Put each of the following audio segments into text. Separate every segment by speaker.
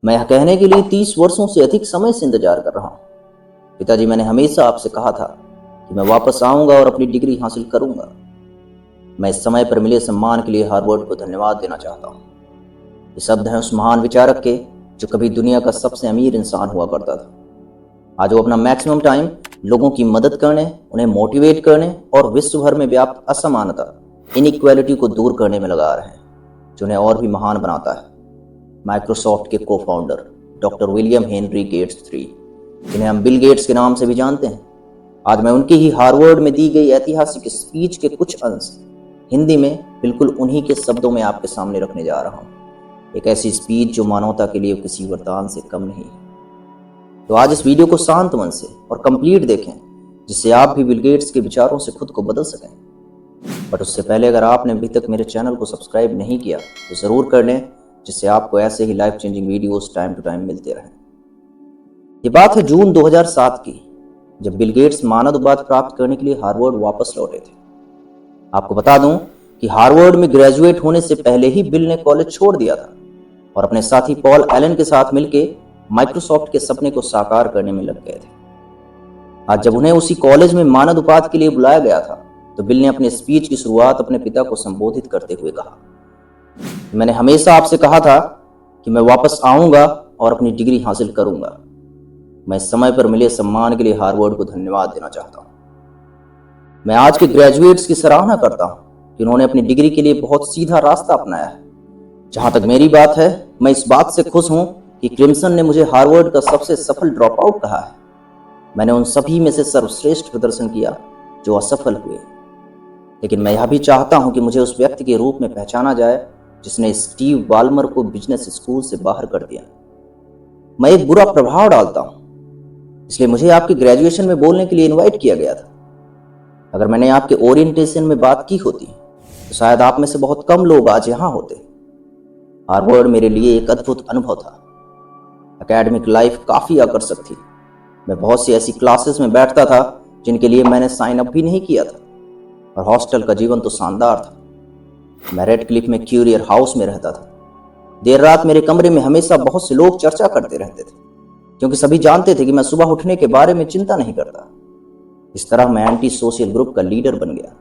Speaker 1: मैं यह कहने के लिए 30 वर्षों से अधिक समय से इंतजार कर रहा हूँ। पिताजी, मैंने हमेशा आपसे कहा था कि मैं वापस आऊंगा और अपनी डिग्री हासिल करूंगा। मैं इस समय पर मिले सम्मान के लिए हार्वर्ड को धन्यवाद देना चाहता हूँ। ये शब्द हैं उस महान विचारक के जो कभी दुनिया का सबसे अमीर इंसान हुआ करता था। आज वो अपना मैक्सिमम टाइम लोगों की मदद करने, उन्हें मोटिवेट करने और विश्व भर में व्याप्त असमानता, इनइक्वालिटी को दूर करने में लगा रहे हैं, जो उन्हें और भी महान बनाता है। माइक्रोसॉफ्ट के को founder doctor William Henry Gates III, जिन्हें हम बिल गेट्स के नाम से भी जानते हैं, आज मैं उनकी ही हार्वर्ड में दी गई ऐतिहासिक स्पीच के कुछ अंश हिंदी में बिल्कुल उन्हीं के शब्दों में आपके सामने रखने जा रहा हूँ। एक ऐसी स्पीच जो मानवता के लिए किसी वरदान से कम नहीं है। तो आज इस वीडियो को शांत मन से और कंप्लीट देखें, जिससे आप भी बिल गेट्स के विचारों से खुद को बदल सकें। बट उससे पहले अगर आपने अभी तक मेरे चैनल को सब्सक्राइब नहीं किया तो ज़रूर कर लें, जिससे आपको ऐसे ही life changing videos time to time मिलते रहें। ये बात है जून 2007 की, जब बिल गेट्स मानद उपाधि प्राप्त करने के लिए हार्वर्ड वापस लौटे थे। आपको बता दूं कि हार्वर्ड में ग्रेजुएट होने से पहले ही बिल ने कॉलेज छोड़ दिया था और अपने साथी पॉल एलन के साथ मिलकर माइक्रोसॉफ्ट के सपने को साकार करने में लग गए थे। आज जब उन्हें उसी कॉलेज में मानद उपाधि के लिए बुलाया गया था, तो बिल ने अपने स्पीच की शुरुआत अपने पिता को संबोधित करते हुए कहा, मैंने हमेशा आपसे कहा था कि मैं वापस आऊंगा और अपनी डिग्री हासिल करूंगा। मैं इस समय पर मिले सम्मान के लिए हार्वर्ड को धन्यवाद देना चाहता हूं। मैं आज के ग्रेजुएट्स की सराहना करता हूं कि उन्होंने अपनी डिग्री के लिए बहुत सीधा रास्ता अपनाया है। जहां तक मेरी बात है, मैं इस बात से खुश हूं कि क्रिम्सन ने मुझे हार्वर्ड का सबसे सफल ड्रॉप आउट कहा है। मैंने उन सभी में से सर्वश्रेष्ठ प्रदर्शन किया जो असफल हुए, लेकिन मैं यह भी चाहता हूं कि मुझे उस व्यक्ति के रूप में पहचाना जाए जिसने स्टीव बाल्मर को बिजनेस स्कूल से बाहर कर दिया। मैं एक बुरा प्रभाव डालता हूं, इसलिए मुझे आपके ग्रेजुएशन में बोलने के लिए इनवाइट किया गया था। अगर मैंने आपके ओरिएंटेशन में बात की होती तो शायद आप में से बहुत कम लोग आज यहां होते। हार्वर्ड मेरे लिए एक अद्भुत अनुभव था। एकेडमिक लाइफ काफी आकर्षक थी। मैं बहुत सी ऐसी क्लासेस में बैठता था जिनके लिए मैंने साइन अप भी नहीं किया था, और हॉस्टल का जीवन तो शानदार था। मैं रेड क्लिफ में क्यूरियर हाउस में रहता था। देर रात मेरे कमरे में हमेशा बहुत से लोग चर्चा करते रहते थे, क्योंकि सभी जानते थे कि मैं सुबह उठने के बारे में चिंता नहीं करता। इस तरह मैं एंटी सोशल ग्रुप का लीडर बन गया।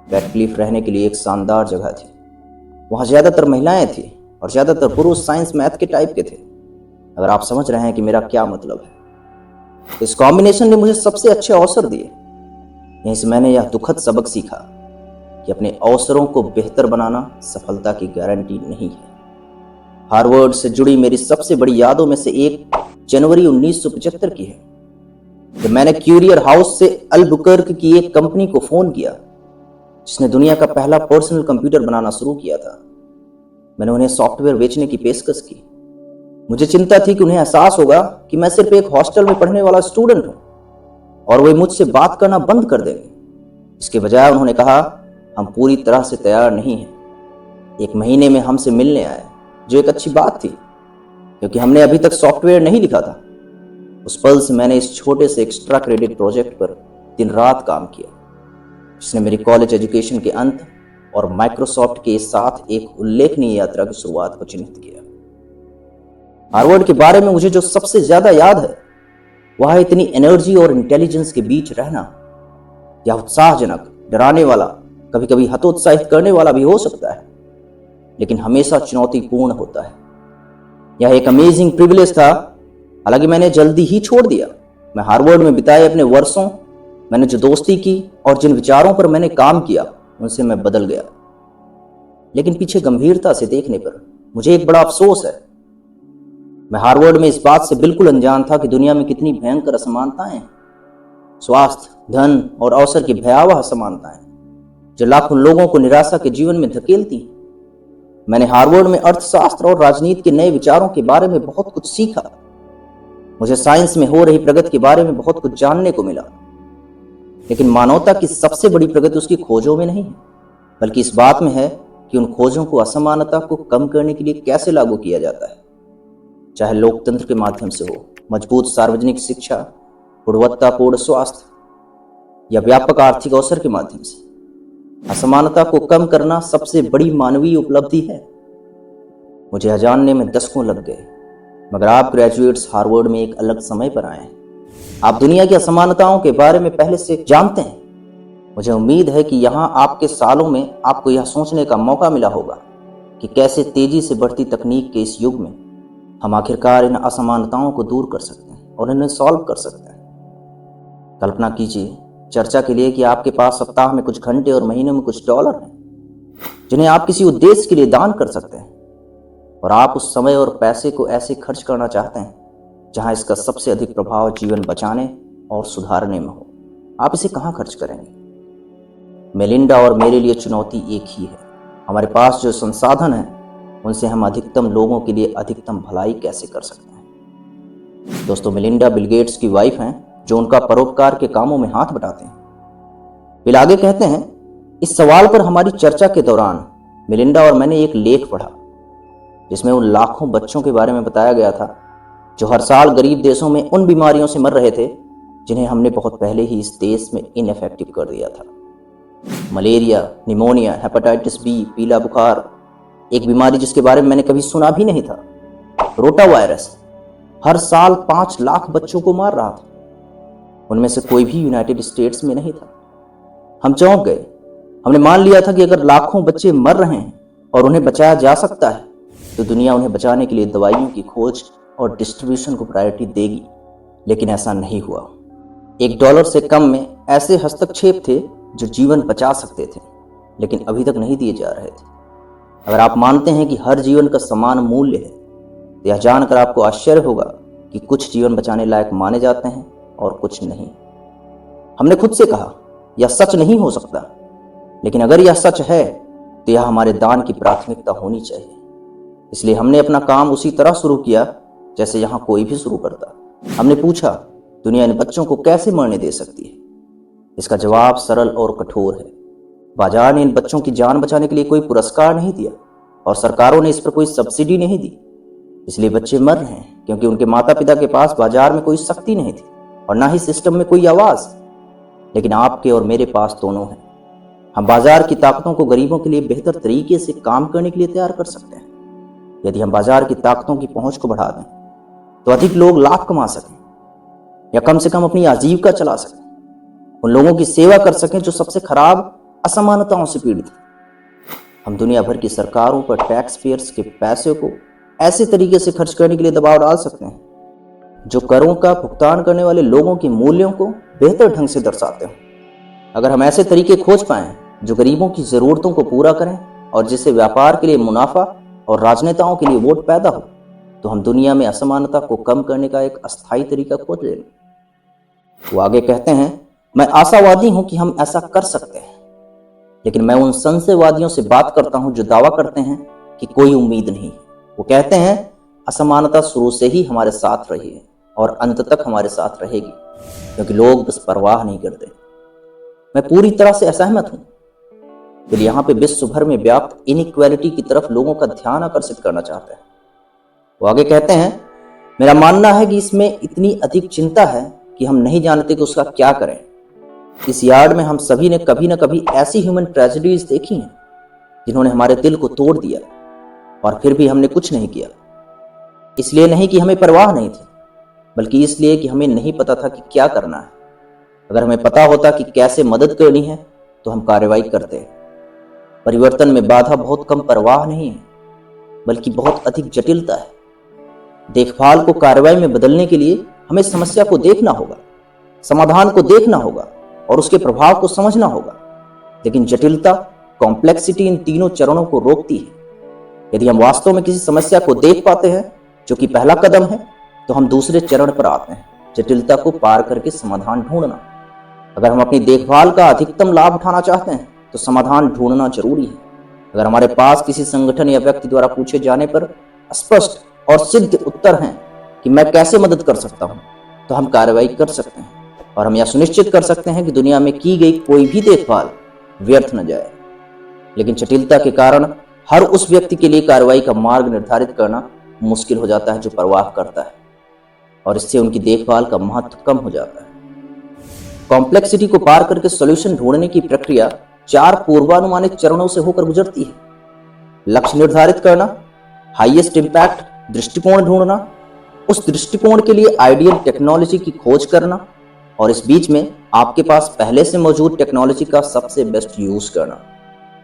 Speaker 1: रेड क्लिफ रहने के लिए एक शानदार जगह थी। वहाँ ज्यादातर महिलाएं थी और ज्यादातर पुरुष साइंस मैथ के टाइप के थे। अगर आप समझ रहे हैं कि मेरा क्या मतलब है। इस कॉम्बिनेशन ने मुझे सबसे अच्छे अवसर दिए। यहीं से मैंने यह दुखद सबक सीखा कि अपने अवसरों को बेहतर बनाना सफलता की गारंटी नहीं है। हार्वर्ड से जुड़ी मेरी सबसे बड़ी यादों में से एक जनवरी 1975 की है, जब मैंने क्यूरियर हाउस से अल्बुकर्क की एक कंपनी को फोन किया जिसने दुनिया का पहला पर्सनल कंप्यूटर बनाना शुरू किया था। मैंने उन्हें सॉफ्टवेयर बेचने की पेशकश की। मुझे चिंता थी कि उन्हें एहसास होगा कि मैं सिर्फ एक हॉस्टल में पढ़ने वाला स्टूडेंट हूं और वे मुझसे बात करना बंद कर देंगे। इसके बजाय उन्होंने कहा, हम पूरी तरह से तैयार नहीं हैं। 1 महीने में हमसे मिलने आए, जो एक अच्छी बात थी, क्योंकि हमने अभी तक सॉफ्टवेयर नहीं लिखा था। उस पल से मैंने इस छोटे से एक्स्ट्रा क्रेडिट प्रोजेक्ट पर दिन रात काम किया, जिसने मेरी कॉलेज एजुकेशन के अंत और माइक्रोसॉफ्ट के साथ एक उल्लेखनीय यात्रा की शुरुआत को चिन्हित किया। हार्वर्ड के बारे में मुझे जो सबसे ज्यादा याद है, वह है इतनी एनर्जी और इंटेलिजेंस के बीच रहना। यह उत्साहजनक, डराने वाला, कभी कभी हतोत्साहित करने वाला भी हो सकता है, लेकिन हमेशा चुनौतीपूर्ण होता है। यह एक अमेजिंग प्रिविलेज था। हालांकि मैंने जल्दी ही छोड़ दिया। मैं हार्वर्ड में बिताए अपने वर्षों, मैंने जो दोस्ती की और जिन विचारों पर मैंने काम किया, उनसे मैं बदल गया। लेकिन पीछे गंभीरता से देखने पर मुझे एक बड़ा अफसोस है। मैं हार्वर्ड में इस बात से बिल्कुल अनजान था कि दुनिया में कितनी भयंकर असमानताएं हैं। स्वास्थ्य, धन और अवसर की भयावह असमानताएं जो लाखों लोगों को निराशा के जीवन में धकेलती। मैंने हार्वर्ड में अर्थशास्त्र और राजनीति के नए विचारों के बारे में बहुत कुछ सीखा। मुझे साइंस में हो रही प्रगति के बारे में बहुत कुछ जानने को मिला। लेकिन मानवता की सबसे बड़ी प्रगति उसकी खोजों में नहीं है, बल्कि इस बात में है कि उन खोजों को असमानता को कम करने के लिए कैसे लागू किया जाता है। चाहे लोकतंत्र के माध्यम से हो, मजबूत सार्वजनिक शिक्षा, गुणवत्तापूर्ण स्वास्थ्य या व्यापक आर्थिक अवसर के माध्यम से। असमानता को कम करना सबसे बड़ी मानवीय उपलब्धि है। मुझे यह जानने में दशकों लग गए मगर आप ग्रेजुएट्स हार्वर्ड में एक अलग समय पर आए हैं। आप दुनिया की असमानताओं के बारे में पहले से जानते हैं। मुझे उम्मीद है कि यहाँ आपके सालों में आपको यह सोचने का मौका मिला होगा कि कैसे तेजी से बढ़ती तकनीक के इस युग में हम आखिरकार इन असमानताओं को दूर कर सकते हैं और इन्हें सॉल्व कर सकते हैं। कल्पना कीजिए चर्चा के लिए कि आपके पास सप्ताह में कुछ घंटे और महीने में कुछ डॉलर हैं जिन्हें आप किसी उद्देश्य के लिए दान कर सकते हैं, और आप उस समय और पैसे को ऐसे खर्च करना चाहते हैं जहां इसका सबसे अधिक प्रभाव जीवन बचाने और सुधारने में हो। आप इसे कहां खर्च करेंगे? मेलिंडा और मेरे लिए चुनौती एक ही है। हमारे पास जो संसाधन हैं उनसे हम अधिकतम लोगों के लिए अधिकतम भलाई कैसे कर सकते हैं। दोस्तों, मेलिंडा बिल गेट्स की वाइफ हैं जो उनका परोपकार के कामों में हाथ बटाते हैं। बिल आगे कहते हैं, इस सवाल पर हमारी चर्चा के दौरान मेलिंडा और मैंने एक लेख पढ़ा जिसमें उन लाखों बच्चों के बारे में बताया गया था जो हर साल गरीब देशों में उन बीमारियों से मर रहे थे जिन्हें हमने बहुत पहले ही इस देश में इनइफेक्टिव कर दिया था। मलेरिया, निमोनिया, हेपेटाइटिस बी, पीला बुखार, एक बीमारी जिसके बारे में मैंने कभी सुना भी नहीं था, रोटा वायरस, हर साल 5 लाख बच्चों को मार रहा था। उनमें से कोई भी यूनाइटेड स्टेट्स में नहीं था। हम चौंक गए। हमने मान लिया था कि अगर लाखों बच्चे मर रहे हैं और उन्हें बचाया जा सकता है तो दुनिया उन्हें बचाने के लिए दवाइयों की खोज और डिस्ट्रीब्यूशन को प्रायोरिटी देगी, लेकिन ऐसा नहीं हुआ। $1 से कम में ऐसे हस्तक्षेप थे जो जीवन बचा सकते थे, लेकिन अभी तक नहीं दिए जा रहे थे। अगर आप मानते हैं कि हर जीवन का समान मूल्य है तो यह जानकर आपको आश्चर्य होगा कि कुछ जीवन बचाने लायक माने जाते हैं और कुछ नहीं। हमने खुद से कहा यह सच नहीं हो सकता, लेकिन अगर यह सच है तो यह हमारे दान की प्राथमिकता होनी चाहिए। इसलिए हमने अपना काम उसी तरह शुरू किया जैसे यहाँ कोई भी शुरू करता। हमने पूछा, दुनिया इन बच्चों को कैसे मरने दे सकती है? इसका जवाब सरल और कठोर है। बाजार ने इन बच्चों की जान बचाने के लिए कोई पुरस्कार नहीं दिया और सरकारों ने इस पर कोई सब्सिडी नहीं दी। इसलिए बच्चे मर रहे हैं क्योंकि उनके माता पिता के पास बाजार में कोई शक्ति नहीं थी और ना ही सिस्टम में कोई आवाज। लेकिन आपके और मेरे पास दोनों हैं। हम बाजार की ताकतों को गरीबों के लिए बेहतर तरीके से काम करने के लिए तैयार कर सकते हैं। यदि हम बाजार की ताकतों की पहुंच को बढ़ा दें तो अधिक लोग लाभ कमा सकें या कम से कम अपनी आजीविका चला सकें, उन लोगों की सेवा कर सकें जो सबसे खराब असमानताओं से पीड़ित हैं। हम दुनिया भर की सरकारों पर टैक्स पेयर्स के पैसे को ऐसे तरीके से खर्च करने के लिए दबाव डाल सकते हैं जो करों का भुगतान करने वाले लोगों के मूल्यों को बेहतर ढंग से दर्शाते हैं। अगर हम ऐसे तरीके खोज पाएं जो गरीबों की जरूरतों को पूरा करें और जिससे व्यापार के लिए मुनाफा और राजनेताओं के लिए वोट पैदा हो, तो हम दुनिया में असमानता को कम करने का एक अस्थायी तरीका खोज लेंगे। वो आगे कहते हैं, मैं आशावादी हूं कि हम ऐसा कर सकते हैं, लेकिन मैं उन संशयवादियों से बात करता हूं जो दावा करते हैं कि कोई उम्मीद नहीं। वो कहते हैं असमानता शुरू से ही हमारे साथ रही है और अंत तक हमारे साथ रहेगी, क्योंकि लोग बस परवाह नहीं करते। मैं पूरी तरह से असहमत हूं। फिर यहाँ पे विश्व भर में व्याप्त इनइक्वालिटी की तरफ लोगों का ध्यान आकर्षित करना चाहते हैं। वो आगे कहते हैं, मेरा मानना है कि इसमें इतनी अधिक चिंता है कि हम नहीं जानते कि उसका क्या करें। इस यार्ड में हम सभी ने कभी न कभी ऐसी ह्यूमन ट्रेजेडीज देखी हैं जिन्होंने हमारे दिल को तोड़ दिया, और फिर भी हमने कुछ नहीं किया। इसलिए नहीं कि हमें परवाह नहीं थी, बल्कि इसलिए कि हमें नहीं पता था कि क्या करना है। अगर हमें पता होता कि कैसे मदद करनी है तो हम कार्रवाई करते। परिवर्तन में बाधा बहुत कम परवाह नहीं है, बल्कि बहुत अधिक जटिलता है। देखभाल को कार्रवाई में बदलने के लिए हमें समस्या को देखना होगा, समाधान को देखना होगा और उसके प्रभाव को समझना होगा। लेकिन जटिलता, कॉम्प्लेक्सिटी इन तीनों चरणों को रोकती है। यदि हम वास्तव में किसी समस्या को देख पाते हैं, जो कि पहला कदम है, तो हम दूसरे चरण पर आते हैं, जटिलता को पार करके समाधान ढूंढना। अगर हम अपनी देखभाल का अधिकतम लाभ उठाना चाहते हैं तो समाधान ढूंढना जरूरी है। अगर हमारे पास किसी संगठन या व्यक्ति द्वारा पूछे जाने पर स्पष्ट और सिद्ध उत्तर हैं कि मैं कैसे मदद कर सकता हूं, तो हम कार्रवाई कर सकते हैं और हम यह सुनिश्चित कर सकते हैं कि दुनिया में की गई कोई भी देखभाल व्यर्थ न जाए। लेकिन जटिलता के कारण हर उस व्यक्ति के लिए कार्रवाई का मार्ग निर्धारित करना मुश्किल हो जाता है जो परवाह करता है, और इससे उनकी देखभाल का महत्व कम हो जाता है। कॉम्प्लेक्सिटी को पार करके सॉल्यूशन ढूंढने की प्रक्रिया 4 पूर्वानुमानित चरणों से होकर गुजरती है। लक्ष्य निर्धारित करना, हाईएस्ट इंपैक्ट दृष्टिकोण ढूंढना, उस दृष्टिकोण के लिए आइडियल टेक्नोलॉजी की खोज करना और इस बीच में आपके पास पहले से मौजूद टेक्नोलॉजी का सबसे बेस्ट यूज करना,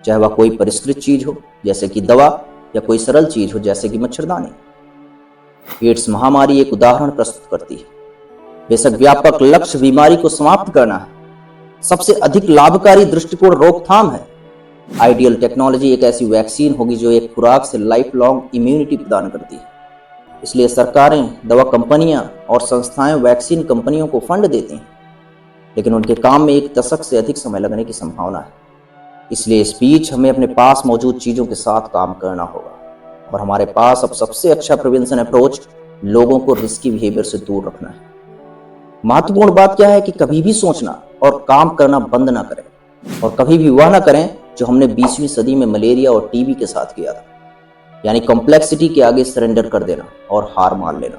Speaker 1: चाहे वह कोई परिष्कृत चीज हो जैसे कि दवा या कोई सरल चीज हो जैसे कि मच्छरदानी। एड्स महामारी एक उदाहरण प्रस्तुत करती है। बेशक व्यापक लक्ष्य बीमारी को समाप्त करना है, सबसे अधिक लाभकारी दृष्टिकोण रोकथाम है। आइडियल टेक्नोलॉजी एक ऐसी वैक्सीन होगी जो एक खुराक से लाइफ लॉन्ग इम्यूनिटी प्रदान करती है। इसलिए सरकारें, दवा कंपनियां और संस्थाएं वैक्सीन कंपनियों को फंड देती हैं, लेकिन उनके काम में 1 दशक से अधिक समय लगने की संभावना है। इसलिए इस बीच हमें अपने पास मौजूद चीजों के साथ काम करना होगा और हमारे पास अब सबसे अच्छा प्रिवेंशन अप्रोच लोगों को रिस्की बिहेवियर से दूर रखना है। महत्वपूर्ण बात क्या है कि कभी भी सोचना और काम करना बंद ना करें और कभी भी वह ना करें जो हमने 20वीं सदी में मलेरिया और टीबी के साथ किया था, यानी कॉम्प्लेक्सिटी के आगे सरेंडर कर देना और हार मान लेना।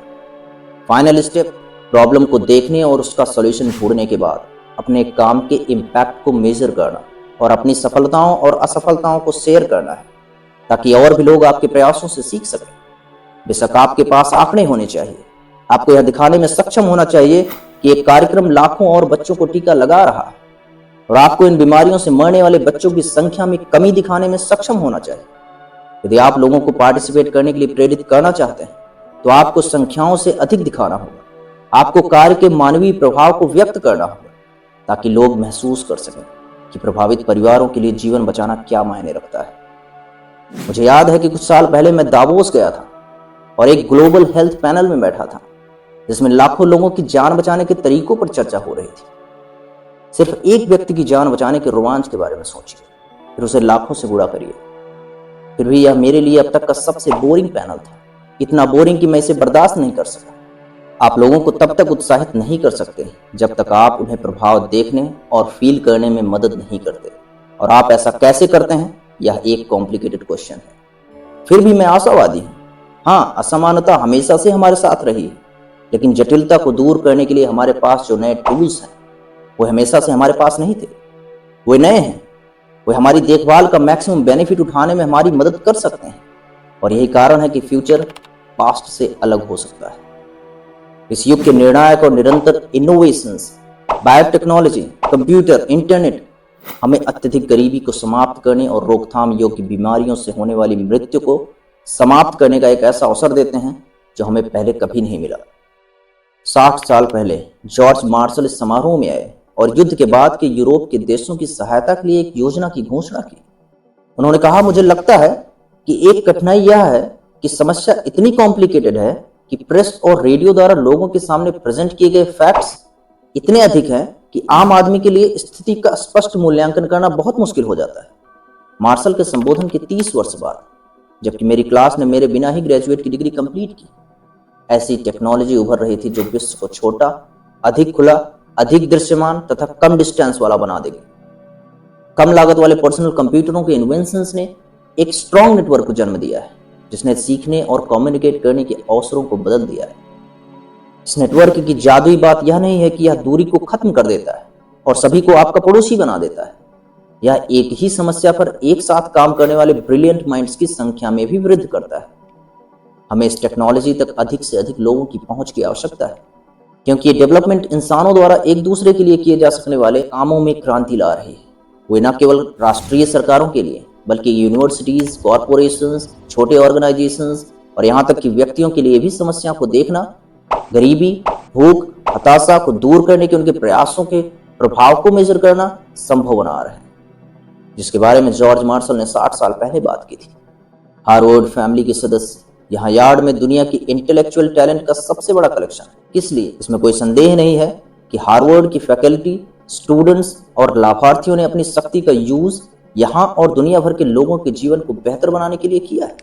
Speaker 1: फाइनल स्टेप, प्रॉब्लम को देखने और उसका सॉल्यूशन ढूंढने के बाद अपने काम के इम्पैक्ट को मेजर करना और अपनी सफलताओं और असफलताओं को शेयर करना है, ताकि और भी लोग आपके प्रयासों से सीख सकें। बेशक आपके पास आंकड़े होने चाहिए, आपको यह दिखाने में सक्षम होना चाहिए कि एक कार्यक्रम लाखों और बच्चों को टीका लगा रहा है, और आपको इन बीमारियों से मरने वाले बच्चों की संख्या में कमी दिखाने में सक्षम होना चाहिए। यदि आप लोगों को पार्टिसिपेट करने के लिए प्रेरित करना चाहते हैं तो आपको संख्याओं से अधिक दिखाना होगा। आपको कार्य के मानवीय प्रभाव को व्यक्त करना होगा ताकि लोग महसूस कर सकें कि प्रभावित परिवारों के लिए जीवन बचाना क्या मायने रखता है। मुझे याद है कि कुछ साल पहले मैं दावोस गया था और एक ग्लोबल हेल्थ पैनल में बैठा था जिसमें लाखों लोगों की जान बचाने के तरीकों पर चर्चा हो रही थी। सिर्फ एक व्यक्ति की जान बचाने के रोमांच के बारे में सोचिए, फिर उसे लाखों से गुणा करिए। फिर भी यह मेरे लिए अब तक का सबसे बोरिंग पैनल था, इतना बोरिंग कि मैं इसे बर्दाश्त नहीं कर सका। आप लोगों को तब तक उत्साहित नहीं कर सकते जब तक आप उन्हें प्रभाव देखने और फील करने में मदद नहीं करते, और आप ऐसा कैसे करते हैं यह एक कॉम्प्लिकेटेड क्वेश्चन है। फिर भी मैं आशावादी हूँ। हाँ, असमानता हमेशा से हमारे साथ रही है, लेकिन जटिलता को दूर करने के लिए हमारे पास जो नए टूल्स हैं वो हमेशा से हमारे पास नहीं थे। वो नए हैं, वो हमारी देखभाल का मैक्सिमम बेनिफिट उठाने में हमारी मदद कर सकते हैं, और यही कारण है कि फ्यूचर पास्ट से अलग हो सकता है। इस युग के निर्णायक और निरंतर इनोवेशंस, बायोटेक्नोलॉजी, कंप्यूटर, इंटरनेट हमें अत्यधिक गरीबी को समाप्त करने और रोकथाम योग्य बीमारियों से होने वाली मृत्यु को समाप्त करने का एक ऐसा अवसर देते हैं जो हमें पहले कभी नहीं मिला। 60 साल पहले जॉर्ज मार्शल इस समारोह में आए और युद्ध के बाद के यूरोप के देशों की सहायता के लिए एक योजना की घोषणा की। उन्होंने कहा, मुझे लगता है कि एक कठिनाई यह है कि समस्या इतनी कॉम्प्लिकेटेड है कि प्रेस और रेडियो द्वारा लोगों के सामने प्रेजेंट किए गए फैक्ट्स इतने अधिक हैं कि आम आदमी के लिए स्थिति का स्पष्ट मूल्यांकन करना बहुत मुश्किल हो जाता है। मार्शल के संबोधन के 30 वर्ष बाद, जबकि मेरी क्लास ने मेरे बिना ही ग्रेजुएट की डिग्री कंप्लीट की, ऐसी टेक्नोलॉजी उभर रही थी जो विश्व को छोटा, अधिक खुला, अधिक दृश्यमान तथा कम डिस्टेंस वाला बना देगी। कम लागत वाले पर्सनल कंप्यूटरों के इन्वेंशंस ने एक स्ट्रॉन्ग नेटवर्क को जन्म दिया है जिसने सीखने और कम्युनिकेट करने के अवसरों को बदल दिया है। इस नेटवर्क की जादुई बात यह नहीं है कि यह दूरी को खत्म कर देता है और सभी को आपका पड़ोसी बना देता है। यह एक ही समस्या पर एक साथ काम करने वाले ब्रिलियंट माइंड्स की संख्या में भी वृद्धि करता है। हमें इस टेक्नोलॉजी तक अधिक से अधिक लोगों की पहुंच की आवश्यकता है, क्योंकि ये डेवलपमेंट इंसानों द्वारा एक दूसरे के लिए किए जा सकने वाले कामों में क्रांति ला रही है। वे न केवल राष्ट्रीय सरकारों के लिए बल्कि यूनिवर्सिटीज, कॉरपोरेशंस, छोटे ऑर्गेनाइजेशंस और यहाँ तक कि व्यक्तियों के लिए भी समस्या को देखना, गरीबी, भूख, हताशा को दूर करने के उनके प्रयासों के प्रभाव को मेजर करना संभव बना रहे हैं, जिसके बारे में जॉर्ज मार्शल ने 60 साल पहले बात की थी। हार्वर्ड फैमिली के सदस्य यहाँ यार्ड में दुनिया की इंटेलेक्चुअल टैलेंट का सबसे बड़ा कलेक्शन है। इसलिए इसमें कोई संदेह नहीं है कि हार्वर्ड की फैकल्टी, स्टूडेंट्स और लाभार्थियों ने अपनी शक्ति का यूज यहाँ और दुनिया भर के लोगों के जीवन को बेहतर बनाने के लिए किया है।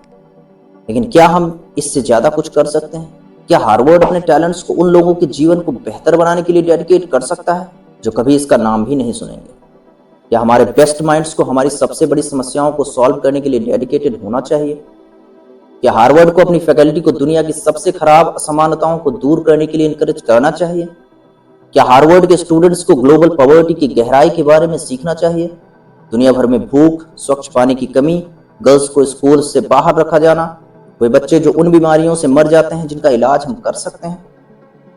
Speaker 1: लेकिन क्या हम इससे ज्यादा कुछ कर सकते हैं? क्या हार्वर्ड अपने टैलेंट्स को उन लोगों के जीवन को बेहतर बनाने के लिए डेडिकेट कर सकता है जो कभी इसका नाम भी नहीं सुनेंगे? या हमारे बेस्ट माइंड्स को हमारी सबसे बड़ी समस्याओं को सॉल्व करने के लिए डेडिकेटेड होना चाहिए? क्या हार्वर्ड को अपनी फैकल्टी को दुनिया की सबसे खराब असमानताओं को दूर करने के लिए इनकरेज करना चाहिए? क्या हार्वर्ड के स्टूडेंट्स को ग्लोबल पॉवर्टी की गहराई के बारे में सीखना चाहिए? दुनिया भर में भूख, स्वच्छ पानी की कमी, गर्ल्स को स्कूल से बाहर रखा जाना वे बच्चे जो उन बीमारियों से मर जाते हैं जिनका इलाज हम कर सकते हैं?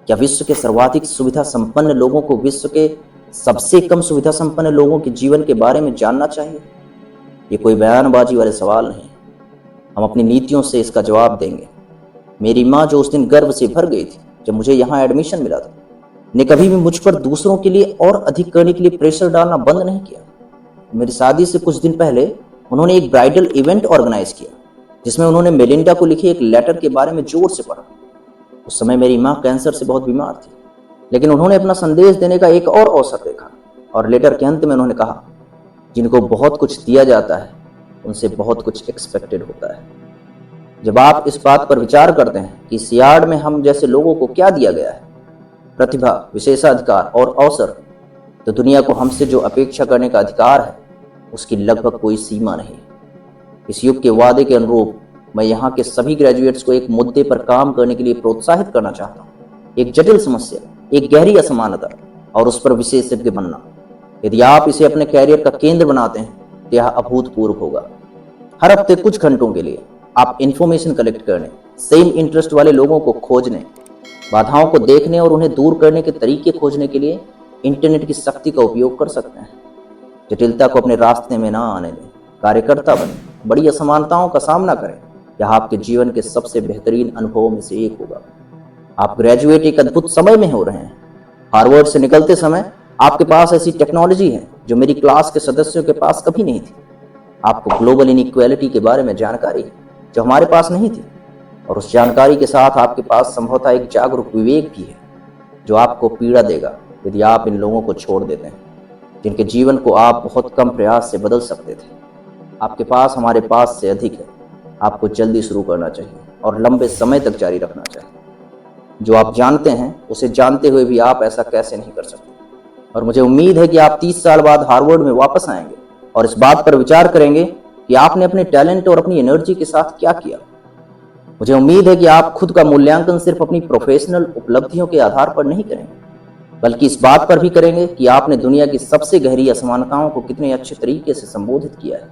Speaker 1: क्या विश्व के सर्वाधिक सुविधा संपन्न लोगों को विश्व के सबसे कम सुविधा संपन्न लोगों के जीवन के बारे में जानना चाहिए? ये कोई बयानबाजी वाले सवाल नहीं, हम अपनी नीतियों से इसका जवाब देंगे। मेरी माँ जो उस दिन गर्व से भर गई थी जब मुझे यहाँ एडमिशन मिला था, ने कभी भी मुझ पर दूसरों के लिए और अधिक करने के लिए प्रेशर डालना बंद नहीं किया। मेरी शादी से कुछ दिन पहले उन्होंने एक ब्राइडल इवेंट ऑर्गेनाइज किया जिसमें उन्होंने मेलिंडा को लिखे एक लेटर के बारे में जोर से पढ़ा। उस समय मेरी माँ कैंसर से बहुत बीमार थी, लेकिन उन्होंने अपना संदेश देने का एक और अवसर देखा और लेटर के अंत में उन्होंने कहा, जिनको बहुत कुछ दिया जाता है उनसे बहुत कुछ एक्सपेक्टेड होता है। जब आप इस बात पर विचार करते हैं कि इस यार्ड में हम जैसे लोगों को क्या दिया गया है, प्रतिभा, विशेषाधिकार और अवसर, तो दुनिया को हमसे जो अपेक्षा करने का अधिकार है उसकी लगभग कोई सीमा नहीं। इस युग के वादे के अनुरूप मैं यहाँ के सभी ग्रेजुएट्स को एक मुद्दे पर काम करने के लिए प्रोत्साहित करना चाहता हूँ। एक जटिल समस्या, एक गहरी असमानता और उस पर विशेषज्ञ बनना। यदि आप इसे अपने कैरियर का केंद्र बनाते हैं तो यह अभूतपूर्व होगा। हर हफ्ते कुछ घंटों के लिए आप इंफॉर्मेशन कलेक्ट करने, सेम इंटरेस्ट वाले लोगों को खोजने, बाधाओं को देखने और उन्हें दूर करने के तरीके खोजने के लिए इंटरनेट की शक्ति का उपयोग कर सकते हैं। जटिलता को अपने रास्ते में ना आने दें, कार्यकर्ता बने, बड़ी असमानताओं का सामना करें। यह आपके जीवन के सबसे बेहतरीन अनुभवों में से एक होगा। आप ग्रेजुएट एक अद्भुत समय में हो रहे हैं। हार्वर्ड से निकलते समय आपके पास ऐसी टेक्नोलॉजी है जो मेरी क्लास के सदस्यों के पास कभी नहीं थी। आपको ग्लोबल इनइक्वालिटी के बारे में जानकारी है जो हमारे पास नहीं थी, और उस जानकारी के साथ आपके पास संभवतः एक जागरूक विवेक भी है जो आपको पीड़ा देगा यदि आप इन लोगों को छोड़ देते हैं जिनके जीवन को आप बहुत कम प्रयास से बदल सकते थे। आपके पास हमारे पास से अधिक है। आपको जल्दी शुरू करना चाहिए और लंबे समय तक जारी रखना चाहिए। जो आप जानते हैं उसे जानते हुए भी आप ऐसा कैसे नहीं कर सकते। और मुझे उम्मीद है कि आप 30 साल बाद हार्वर्ड में वापस आएंगे और इस बात पर विचार करेंगे कि आपने अपने टैलेंट और अपनी एनर्जी के साथ क्या किया। मुझे उम्मीद है कि आप खुद का मूल्यांकन सिर्फ अपनी प्रोफेशनल उपलब्धियों के आधार पर नहीं करेंगे, बल्कि इस बात पर भी करेंगे कि आपने दुनिया की सबसे गहरी असमानताओं को कितने अच्छे तरीके से संबोधित किया है।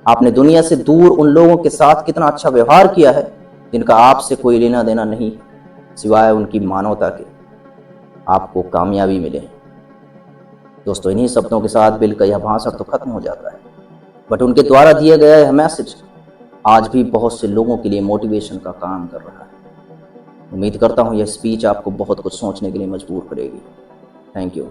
Speaker 1: आपने दुनिया से दूर उन लोगों के साथ कितना अच्छा व्यवहार किया है जिनका आपसे कोई लेना देना नहीं सिवाय उनकी मानवता के। आपको कामयाबी मिले। दोस्तों, इन्हीं शब्दों के साथ बिल का यह भाषण तो खत्म हो जाता है, बट उनके द्वारा दिया गया यह मैसेज आज भी बहुत से लोगों के लिए मोटिवेशन का काम कर रहा है। उम्मीद करता हूँ यह स्पीच आपको बहुत कुछ सोचने के लिए मजबूर करेगी। Thank you.